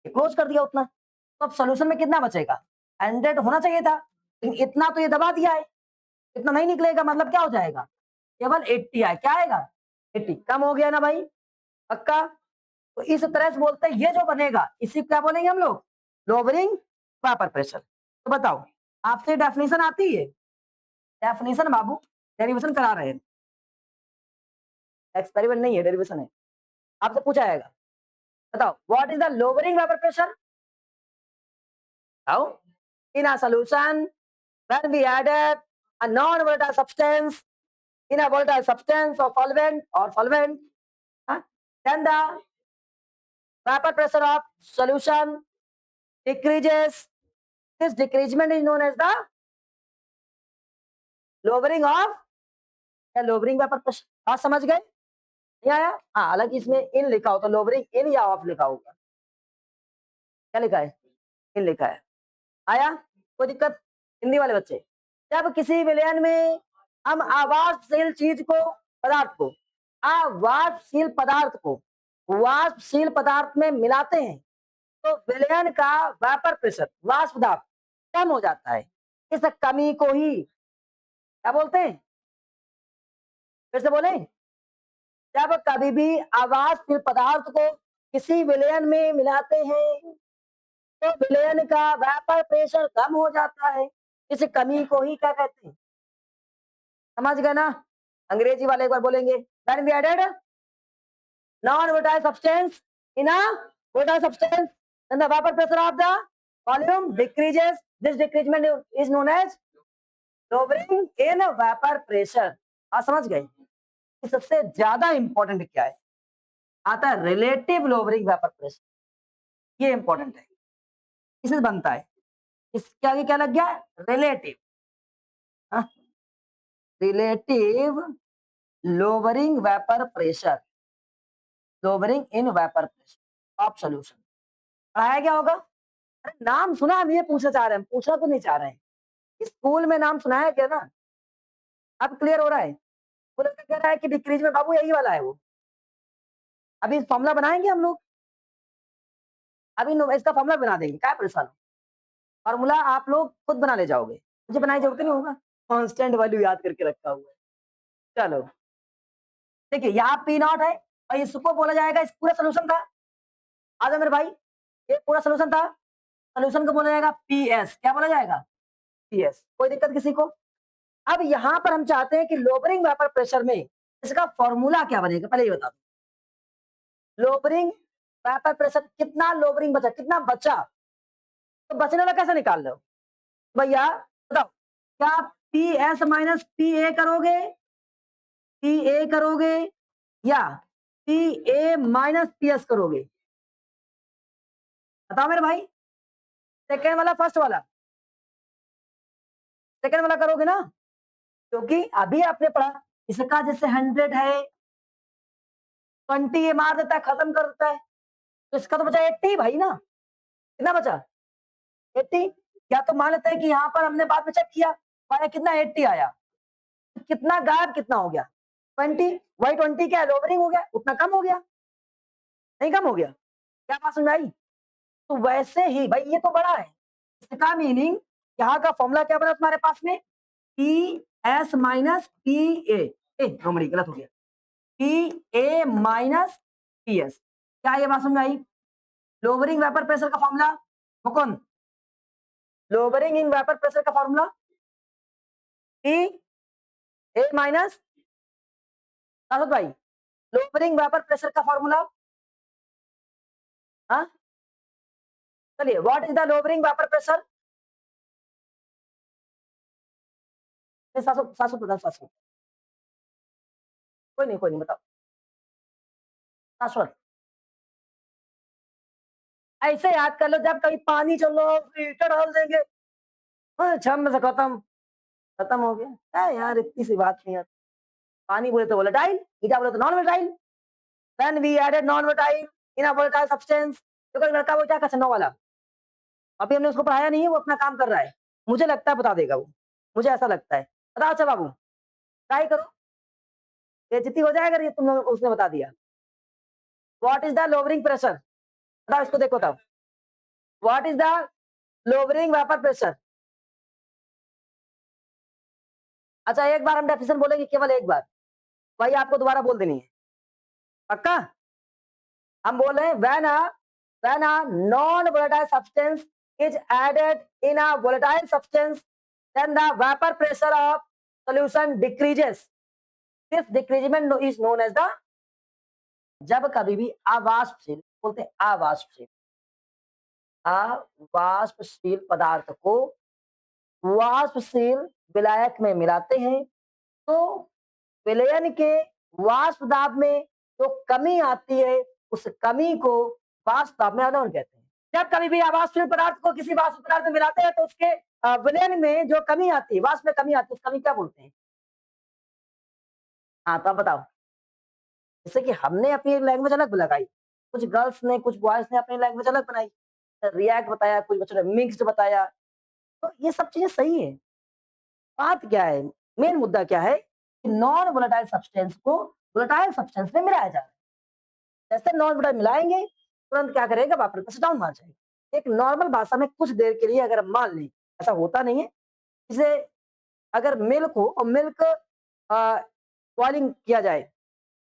क्लोज कर दिया उतना, तो अब सोल्यूशन में कितना बचेगा, 100 होना चाहिए था, लेकिन इतना तो ये दबा दिया है, इतना नहीं निकलेगा, मतलब क्या हो जाएगा, केवल 80 आए, क्या आएगा 80, कम हो गया ना भाई, पक्का। तो इस तरह से बोलते हैं, ये जो बनेगा इसी क्या बोलेंगे हम लोग, लोअरिंग वेपर प्रेशर। तो बताओ आपसे डेफिनेशन आती है, डेफिनेशन बाबू, डेरिवेशन करा रहे हैं, एक्सपेरिमेंट नहीं है, डेरिवेशन है, आपसे पूछा जाएगा, बताओ what is the lowering vapour pressure, बताओ in a solution when we added a non volatile substance in a volatile substance और solvent, then the vapor pressure of solution decreases, this decreasement is known as the lowering of या lowering vapor pressure, बात समझ गए, नहीं आया, हाँ हालांकि इसमें इन लिखा हो तो लोअरिंग इन या ऑफ लिखा होगा, क्या लिखा है, इन लिखा है, आया कोई दिक्कत, हिंदी वाले बच्चे, जब किसी विलयन में हम आवाजशील चीज को, पदार्थ को, आवाजशील पदार्थ को वाष्पशील पदार्थ में मिलाते हैं तो विलयन का वेपर प्रेशर, वाष्प दाब कम हो जाता है, इस कमी को ही क्या बोलते हैं, फिर से बोले, जब कभी भी आवाजशील पदार्थ को किसी विलयन में मिलाते हैं तो विलयन का वेपर प्रेशर कम हो जाता है, इस कमी को ही क्या कहते हैं, समझ गए ना। अंग्रेजी वाले एक बार बोलेंगे, when we added non volatile substance in a volatile substance then the vapour pressure of the volume decreases, this decrement is known as lowering in vapour pressure. आप समझ गए, सबसे ज्यादा इंपॉर्टेंट क्या है, आता है रिलेटिव लोअरिंग वेपर प्रेशर, ये इंपॉर्टेंट है, इससे बनता है, इसके आगे क्या लग गया, relative, relative lowering vapour pressure, lowering in vapour pressure of solution, पढ़ाया क्या होगा, अरे नाम सुना, हम ये पूछना चाह रहे हैं, पूछना तो नहीं चाह रहे हैं, स्कूल में नाम सुनाया क्या ना, अब क्लियर हो रहा है, कह रहा है कि डिक्रीज में बाबू यही वाला है वो, अभी फॉर्मूला बनाएंगे हम लोग, अभी इसका फॉर्मूला बना देंगे, क्या परेशान हो, फॉर्मूला आप लोग खुद बना ले जाओगे, मुझे बनाने की जरूरत नहीं होगा, कांस्टेंट वैल्यू याद करके रखा हुआ है। चलो देखिए यहाँ पी नॉट है और इसको बोला जाएगा, इस पूरा सोल्यूशन था, आ जाओ मेरे भाई, ये पूरा सोल्यूशन था, सोल्यूशन को बोला जाएगा पी एस, क्या बोला जाएगा पी एस, कोई दिक्कत किसी को। अब यहाँ पर हम चाहते हैं कि लोअरिंग वेपर प्रेशर में इसका फॉर्मूला क्या बनेगा, पहले ये बता दो, लोअरिंग वेपर प्रेशर कितना, लोअरिंग बचा, कितना बचा, तो बचने वाला कैसे निकाल रहे हो भैया, बताओ, क्या पी एस माइनस पी ए करोगे, पी ए करोगे या P A minus P S करोगे, बताओ मेरे भाई, सेकेंड वाला फर्स्ट वाला, सेकेंड वाला करोगे ना, क्योंकि अभी आपने पढ़ा इसका जैसे 100 है, 20 ये मार देता है, खत्म कर देता है, तो इसका तो बचा 80 भाई ना, कितना बचा 80, या तो मान लेते हैं कि यहाँ पर हमने बाद में चेक किया, पाया कितना 80 आया, कितना गायब, कितना हो गया 20, वही 20 क्या लोअरिंग हो गया, उतना कम हो गया, नहीं कम हो गया, क्या बात समझ आई। तो वैसे ही भाई ये तो बड़ा है, इसका मीनिंग यहाँ का फॉर्मूला क्या बना तुम्हारे पास में, P S minus P A, रोमड़ी गलत हो गया, P A minus P S, क्या ये बात समझ आई, लोअरिंग वेपर प्रेशर का formula Mukund, lowering in vapour pressure का फॉर्मूला टी ए माइनस सासुद भाई, लोअरिंग वेपर प्रेशर का फॉर्मूला, हाँ चलिए, what is the lowering vapour pressure? सासुद सासुद बताओ, सासुद, कोई नहीं बताओ, शाश्वत, ऐसे याद कर लो, जब कभी पानी चल लो हीटर डाल देंगे, छम से खत्म, खत्म हो गया। यार इतनी सी बात नहीं है। पानी बोले तो वोलेटाइल, हीटा बोले तो non volatile. When we added non volatile in a volatile substance, तो कोई लड़का वो क्या कहता है वाला, अभी हमने उसको पढ़ाया नहीं है, वो अपना काम कर रहा है, मुझे लगता है बता देगा वो, मुझे ऐसा लगता है। बताओ अच्छा बाबू, ट्राई करो, बेइज्जती हो जाएगा ये तुम उसने बता दिया। What is the lowering pressure, बताओ इसको, देखो तब, what is the lowering vapour pressure? अच्छा एक बार हम डेफिनेशन बोलेंगे, केवल एक बार, वही आपको दोबारा बोल देनी है, पक्का? हम बोल रहे हैं when a non volatile substance is added in a volatile substance, then the vapour pressure of solution decreases. This decrement is known as the, जब कभी भी अवाष्पशील, बोलते हैं अवाष्पशील, अवाष्पशील पदार्थ को वाष्पशील विलायक में मिलाते हैं, तो विलयन के वाष्प दाब में जो कमी आती है, उस कमी को वाष्प दाब में आंदोलन कहते हैं। जब कभी भी अवाष्पशील पदार्थ को किसी वाष्प पदार्थ में मिलाते हैं, तो उसके विलयन में जो कमी आती है, वाष्प में कमी आती है, उस कमी क्या बोलते हैं? हाँ तो आप बताओ। जैसे कि हमने अपनी एक लैंग्वेज अलग लगाई, कुछ गर्ल्स ने, कुछ बॉयज ने अपनी लैंग्वेज अलग बनाई, रिएक्ट बताया, कुछ बच्चों ने मिक्स्ड बताया, तो ये सब चीजें सही है। बात क्या है, मेन मुद्दा क्या है कि नॉन वोलेटाइल सब्सटेंस को वोलेटाइल सब्सटेंस में मिलाया जा रहा है। जैसे नॉन वोलेटाइल मिलाएंगे, तुरंत क्या करेगा, वापस प्रेशर डाउन मार जाएगा। एक नॉर्मल भाषा में कुछ देर के लिए अगर मान लें, ऐसा होता नहीं है, इसे अगर मिल्क हो और मिल्क बॉइलिंग किया जाए,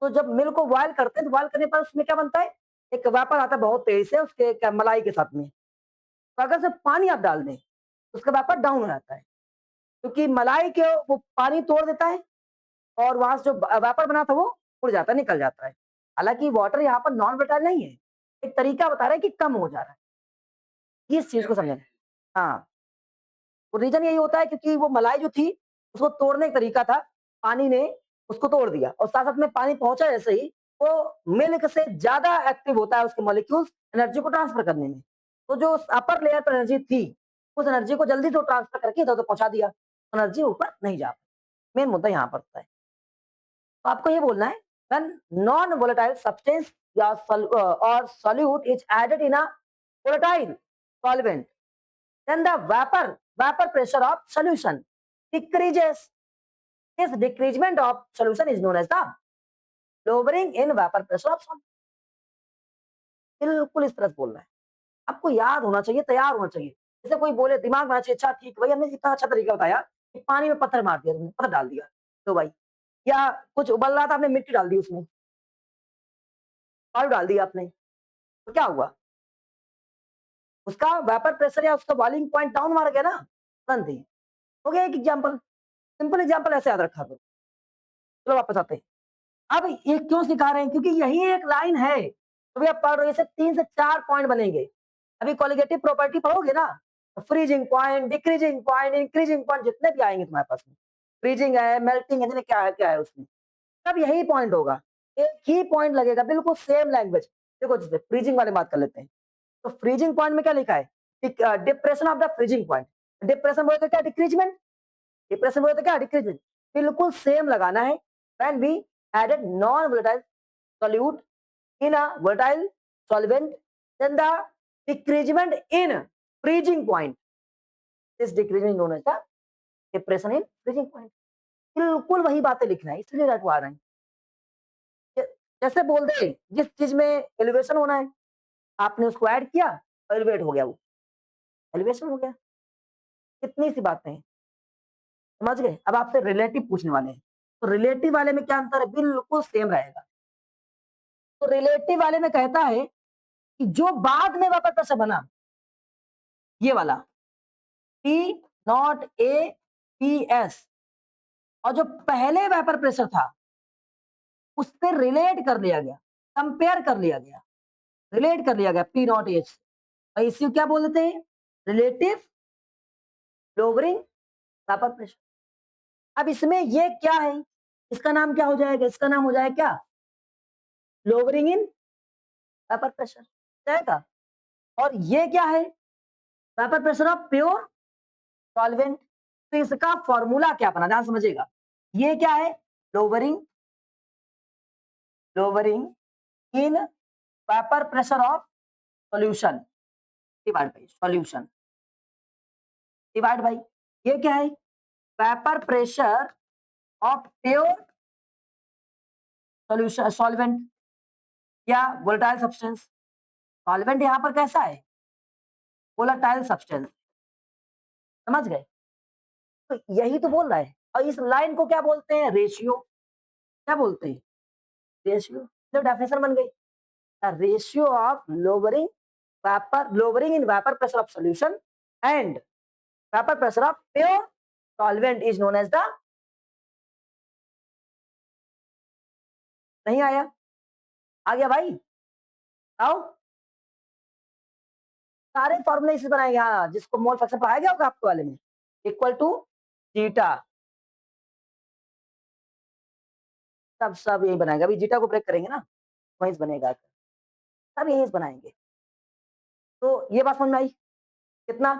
तो जब मिल्क को बॉयल करते हैं, तो बॉयल करने पर उसमें क्या बनता है, एक वेपर आता है बहुत तेज से उसके मलाई के साथ में, तो अगर से पानी आप डाल दें, उसका वेपर डाउन हो जाता है, क्योंकि मलाई के वो पानी तोड़ देता है, और वहां से जो वेपर बना था वो उड़ जाता है, निकल जाता है। हालांकि वाटर यहाँ पर नॉन वोलेटाइल नहीं है, एक तरीका बता रहा है कि कम हो जा रहा है, इस चीज को समझना। हाँ, तो रीजन यही होता है क्योंकि वो मलाई जो थी, उसको तोड़ने का तरीका था, पानी ने उसको तोड़ दिया, और साथ साथ में पानी पहुंचा जैसे ही, वो मिल्क से ज्यादा एक्टिव होता है उसके मॉलिक्यूल्स एनर्जी को ट्रांसफर करने में, तो जो अपर लेयर पर एनर्जी थी, उस एनर्जी को जल्दी से ट्रांसफर करके इधर उधर पहुंचा दिया, एनर्जी ऊपर नहीं जा। मेन मुद्दा यहाँ पर होता है। तो आपको ये बोलना है, when non volatile substance या or solute is added in a volatile solvent, then the vapor pressure of solution decreases. This decreasement of solution is known as the lowering in vapor pressure of solvent. बिल्कुल इस तरह से बोलना है, आपको याद होना चाहिए, तैयार होना चाहिए। जैसे कोई बोले, दिमाग में आना चाहिए, अच्छा ठीक भाई, हमने इतना अच्छा तरीका बताया कि पानी में पत्थर मार दिया, तुमने पत्थर डाल दिया, तो भाई, या कुछ उबल रहा था, आपने मिट्टी डाल दी उसमें, आलू डाल दिया आपने, तो क्या हुआ, उसका वेपर प्रेशर या उसका बॉइलिंग पॉइंट डाउन मार गया ना, तुरंत ही। हो गया एक एग्जांपल, सिंपल एग्जांपल ऐसे याद रखा करो। चलो वापस आते हैं। अब ये क्यों सिखा रहे हैं, क्योंकि यही एक लाइन है, तो भैया पढ़ रहे, 3 से 4 पॉइंट बनेंगे। अभी कॉलिगेटिव प्रॉपर्टी पढ़ोगे ना, तो freezing point, decreasing point, increasing point जितने भी आएंगे तुम्हारे पास में, फ्रीजिंग है, मेल्टिंग है, क्या है उसमें, सब यही पॉइंट होगा, एक ही पॉइंट लगेगा, बिल्कुल सेम लैंग्वेज। देखो जैसे फ्रीजिंग वाले बात कर लेते हैं, तो फ्रीजिंग पॉइंट में क्या लिखा है, depression of the freezing point, depression बोले तो क्या, डिक्रीजमेंट, डिप्रेशन बोले तो क्या, डिक्रीजमेंट, बिल्कुल सेम लगाना है। When we added non volatile solute in a volatile solvent, then the decreasement in freezing point, this decreasement known as the depression in freezing point। बिल्कुल वही बातें लिखना है, इसलिए रटवा रहे हैं। जैसे बोल दे जिस चीज में एलिवेशन होना है, आपने उसको ऐड किया, एलिवेट हो गया, वो एलिवेशन हो गया। कितनी सी बातें हैं, समझ गए? अब आपसे रिलेटिव पूछने वाले हैं, तो रिलेटिव वाले में क्या अंतर है, बिल्कुल सेम रहेगा। तो रिलेटिव वाले में कहता है कि जो बाद में वापस प्रेशर बना, ये वाला P नॉट A PS, और जो पहले वेपर प्रेशर था उससे रिलेट कर लिया गया, कंपेयर कर लिया गया, रिलेट कर लिया गया P नॉट H से, और इसी को क्या बोल देते हैं? Relative lowering vapour pressure. अब इसमें ये क्या है? इसका नाम क्या हो जाएगा? इसका नाम हो जाएगा क्या? लोअरिंग इन वेपर प्रेशर जाएगा। और ये क्या है? Vapour pressure of pure solvent. तो इसका फॉर्मूला क्या बना, ध्यान समझिएगा। ये क्या है? Lowering lowering in vapour pressure of solution divide by solution divide by, ये क्या है? Vapour pressure of pure solution solvent या वोलेटाइल सब्सटेंस। सॉल्वेंट यहां पर कैसा है? वोलेटाइल सब्सटेंस, समझ गए? तो यही तो बोल रहा है। और इस लाइन को क्या बोलते हैं? रेशियो। क्या बोलते हैं? रेशियो। तो डेफिनेशन बन गई, the ratio of lowering in vapor pressure of solution and vapor pressure of pure solvent is known as the, नहीं आया? आ गया भाई? आओ, सारे फॉर्मूले इसी बनाएंगे। हाँ, जिसको मोल फ्रैक्शन पढ़ाया गया होगा आपके वाले में, इक्वल टू जीटा, सब यही बनाएगा। अभी जीटा को ब्रेक करेंगे ना, वहीं से बनेगा, सब यहीं से बनाएंगे। तो ये बात समझ में आई? कितना?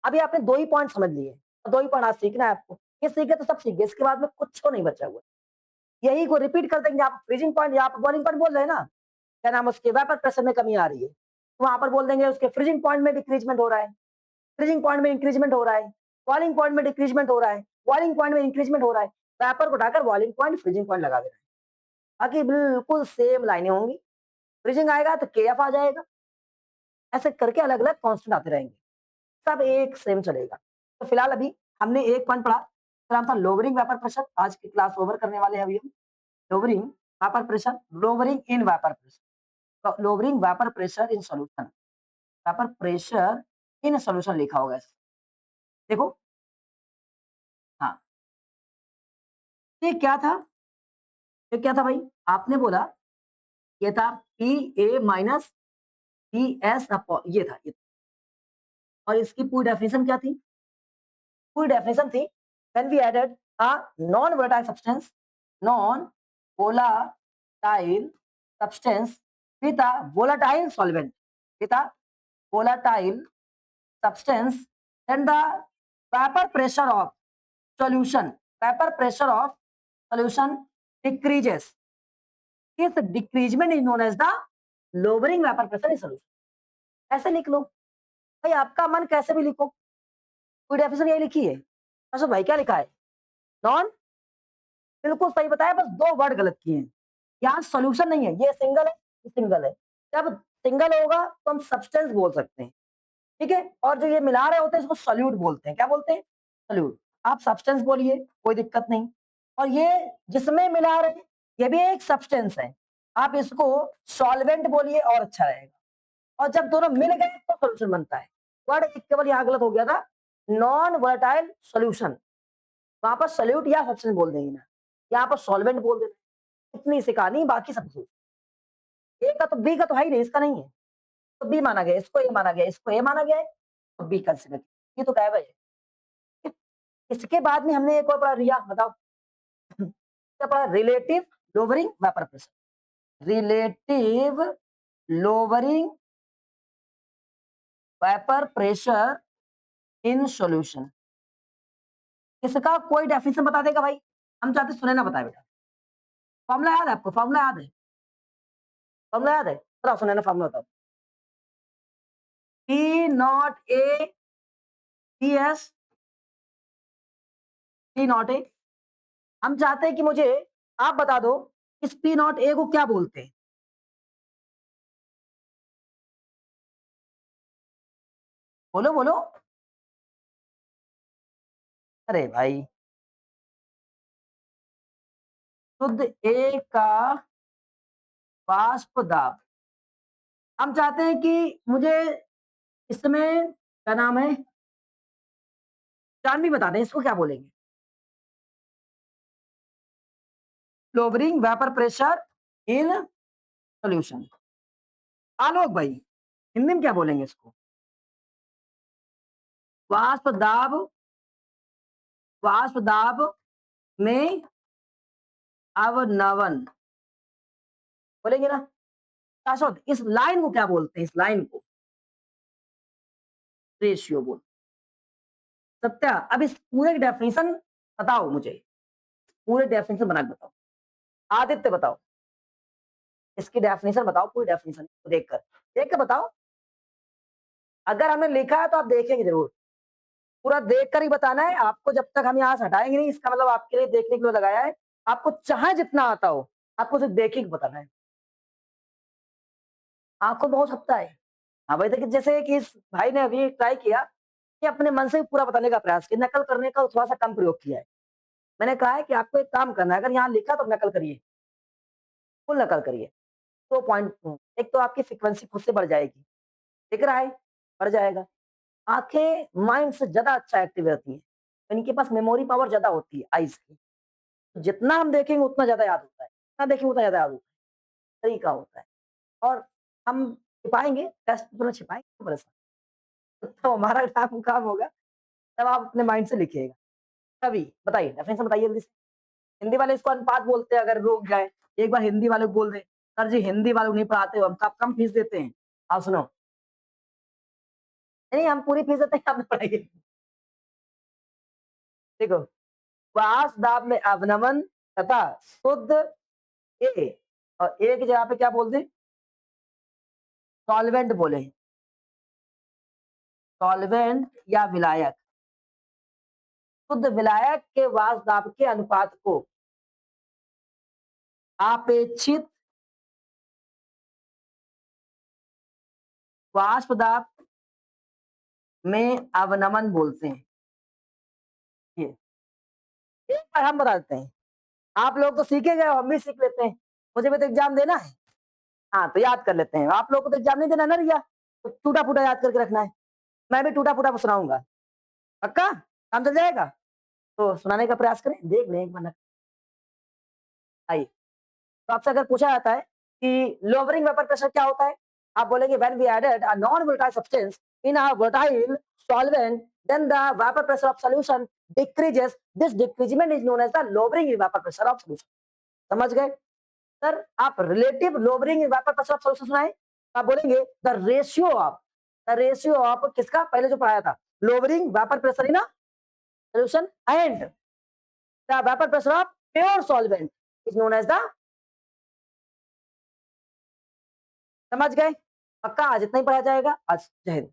अभी आपने 2 ही पॉइंट समझ लिए, 2 ही पॉइंट आज सीखना है आपको। ये सीखे तो सब सीख गए, इसके बाद में कुछ तो नहीं बचा हुआ। यही को रिपीट कर देंगे। आप फ्रीजिंग पॉइंट या आप बॉइलिंग पॉइंट बोल रहे हैं ना, क्या नाम, उसके वेपर प्रेशर में कमी आ रही है, तो वहां पर बोल देंगे उसके फ्रीजिंग पॉइंट में डिक्रीजमेंट हो रहा है, फ्रीजिंग पॉइंट में इंक्रीजमेंट हो रहा है, बॉइलिंग पॉइंट में डिक्रीजमेंट हो रहा है, बॉइलिंग पॉइंट में इंक्रीजमेंट हो रहा है। वेपर को उठाकर बॉइलिंग पॉइंट फ्रीजिंग पॉइंट लगा देना है। बाकी बिल्कुल सेम लाइनें होंगी। फ्रीजिंग आएगा तो KF आ जाएगा, ऐसे करके अलग अलग कॉन्स्टेंट आते रहेंगे, सब एक सेम चलेगा। तो फिलहाल अभी हमने एक पॉइंट पढ़ा, फिर हम था लोअरिंग वेपर प्रेशर। आज की क्लास ओवर करने वाले हैं अभी हम। Lowering vapour pressure, lowering in vapour pressure, lowering vapour pressure in solution, vapour pressure in solution लिखा होगा ऐसे। देखो, हाँ, ये क्या था? ये क्या था भाई? आपने बोला ये था PA माइनस PS, ये था ये। और इसकी पूरी डेफिनेशन क्या थी? पूरी डेफिनेशन थी, when we added a non volatile substance, non volatile substance with a volatile solvent, with a volatile substance, then the vapor pressure of solution, vapor pressure of solution decreases. This decreasement is known as the lowering vapor pressure in solution. ऐसे लिख लो भाई, आपका मन कैसे भी लिखो, पूरी definition यही लिखी है। अशोक भाई क्या लिखा है? नॉन, बिल्कुल सही बताया, बस 2 वर्ड गलत किए हैं। यहाँ सॉल्यूशन नहीं है, ये सिंगल है, ये सिंगल है। जब सिंगल होगा तो हम सब्सटेंस बोल सकते हैं, ठीक है? और जो ये मिला रहे होते हैं इसको सॉल्यूट बोलते हैं। क्या बोलते हैं? सॉल्यूट। आप सब्सटेंस बोलिए, कोई दिक्कत नहीं। और ये जिसमें मिला रहे हैं ये भी एक सब्सटेंस है, आप इसको सॉल्वेंट बोलिए और अच्छा रहेगा। और जब दोनों मिल गए तो सॉल्यूशन बनता है। वर्ड केवल यहाँ गलत हो गया था, नॉन वोलेटाइल सॉल्यूशन, वहां पर सॉल्यूट या सब्सटेंस बोल देंगे ना, यहाँ पर सॉल्वेंट बोल देना। इतनी सी कहानी, बाकी सब कुछ। ए का तो बी का तो है ही नहीं, इसका नहीं है, तो बी माना गया, इसको ए माना गया, इसको ए माना गया है, तो बी कंसिडर किया। ये तो गायब है। इसके बाद में हमने एक और पढ़ा, रिया बताओ क्या पढ़ा? Relative lowering vapour pressure, relative lowering vapour pressure in solution. इसका कोई डेफिनेशन बता देगा भाई? हम चाहते सुने ना बताए बेटा। फॉर्मूला याद है आपको? फॉर्मूला याद है? फॉर्मूला याद है? बताओ, सुने ना फॉर्मूला बताओ। P not A PS, P not A। हम चाहते हैं कि मुझे आप बता दो इस P नॉट A को क्या बोलते हैं? बोलो बोलो। अरे भाई, शुद्ध A का वाष्प दाब। हम चाहते हैं कि मुझे इसमें क्या नाम है? जानवी बता दें इसको क्या बोलेंगे? Lowering vapour pressure in solution. Alok भाई, हिंदी में क्या बोलेंगे इसको? वाष्प दाब, वाष्प दाब में अवनवन बोलेंगे ना? शाश्वत, इस लाइन को क्या बोलते हैं? इस लाइन को रेशियो बोल। सत्या, अब इस पूरे की डेफिनेशन बताओ मुझे, पूरे डेफिनेशन बना के बताओ। आदित्य बताओ, इसकी डेफिनेशन बताओ, पूरी डेफिनेशन देख कर बताओ। अगर हमने लिखा है तो आप देखेंगे जरूर, पूरा देख कर ही बताना है आपको। जब तक हम यहाँ से हटाएंगे नहीं, इसका मतलब आपके लिए देखने के लिए लगाया है। आपको चाहे जितना आता हो, आपको सिर्फ देख के बताना है। आपको बहुत सकता है। हाँ भाई, देखिए जैसे कि इस भाई ने अभी ट्राई किया कि अपने मन से पूरा बताने का प्रयास किया, नकल करने का थोड़ा सा कम प्रयोग किया है। मैंने कहा है कि आपको एक काम करना है, अगर यहाँ लिखा तो नकल करिए, फुल नकल करिए। 2 पॉइंट, एक तो आपकी फ्रीक्वेंसी खुद से बढ़ जाएगी, दिख रहा है, बढ़ जाएगा। आंखें माइंड से ज्यादा अच्छा एक्टिव रहती है, इनके पास मेमोरी पावर ज्यादा होती है आईज की। जितना हम देखेंगे उतना ज्यादा याद होता है, जितना देखेंगे उतना ज्यादा याद होता है, तरीका होता है। और हम छिपाएंगे, टेस्ट पूरा छिपाएंगे तो परेशान, तो हमारा काम होगा, तब आप अपने माइंड से लिखिएगा। तभी बताइए, डेफिनेशन बताइए जल्दी से। हिंदी वाले इसको अनुपात बोलते हैं, अगर रुक जाए एक बार हिंदी वाले को बोल दे, सर जी हिंदी वाले को नहीं पढ़ाते हो, हम आप कम फीस देते हैं। आप सुनो, नहीं हम पूरी फीस देते हैं, आप पढ़ाइए। देखो, वास दाब में अवनमन तथा शुद्ध ए, और ए की जगह पे क्या बोल दें? सॉल्वेंट बोले, सॉल्वेंट या विलायक। शुद्ध विलायक के वास दाब के अनुपात को आपेक्षित वाष्प दाब में अवनमन बोलते हैं। ये एक बार हम बता देते हैं, आप लोग तो सीखे गए हो, हम भी सीख लेते हैं। मुझे भी तो एग्जाम देना है, हाँ तो याद कर लेते हैं। आप लोग को तो एग्जाम नहीं देना ना भैया, तो टूटा फूटा याद करके रखना है। मैं भी टूटा फूटा सुनाऊंगा, पक्का काम चल जाएगा। तो सुनाने का प्रयास करें, देख लें एक बार। आइए, तो आपसे अगर पूछा जाता है कि लोअरिंग वेपर प्रेशर क्या होता है, आप बोलेंगे when we added a non volatile substance in a volatile solvent then the vapour pressure of solution decreases, this decrement is known as the lowering vapour pressure of solution. समझ गए? Sir आप relative lowering vapour pressure of solution सुनाए, आप बोलेंगे the ratio of किसका, पहले जो पढ़ाया था, lowering vapour pressure in a solution and the vapour pressure of pure solvent is known as the. समझ गए? पक्का आज इतना ही पढ़ा जाएगा। आज जय हिंद।